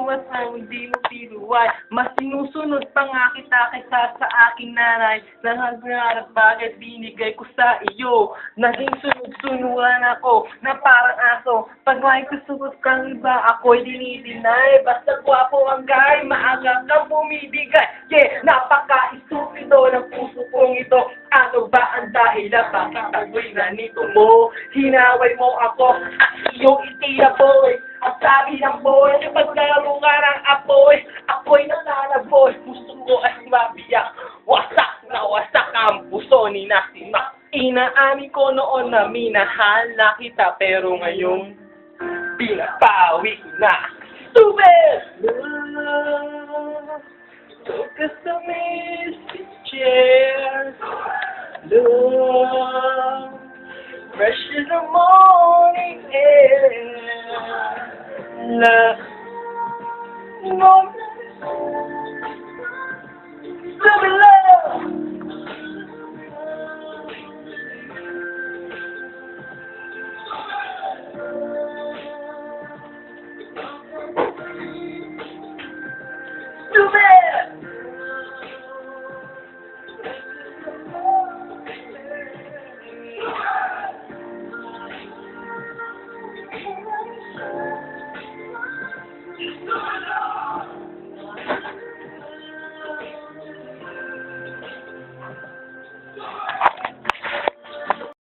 bungas na hindi mo tiruan. Mas sinusunod pa nga kita kaysa sa aking nanay. Nangangarap bakit binigay ko sa iyo. Naging sunod-sunuran ako na parang aso. Pag may kusugot kang iba, ako'y dinidinay. Basta gwapo ang guy, maaga kang bumibigay. Yeah, napaka-istupido ng puso kong ito. Ano ba ang dahilan? Bakit ako'y ganito mo? Hinaway mo ako at iyong itiya boy. Ang sabi ng boy, kapag laro ka ng apoy, ako'y nananaboy. Gusto ko ay mabiyak. Wasak na wasak ang puso ni Nasima. Inaamin ko noon na minahal na kita, pero ngayon, pinapawi na. Stupid! Love, took us to mystic chairs. Love, fresh as the morning air. Love, no, love,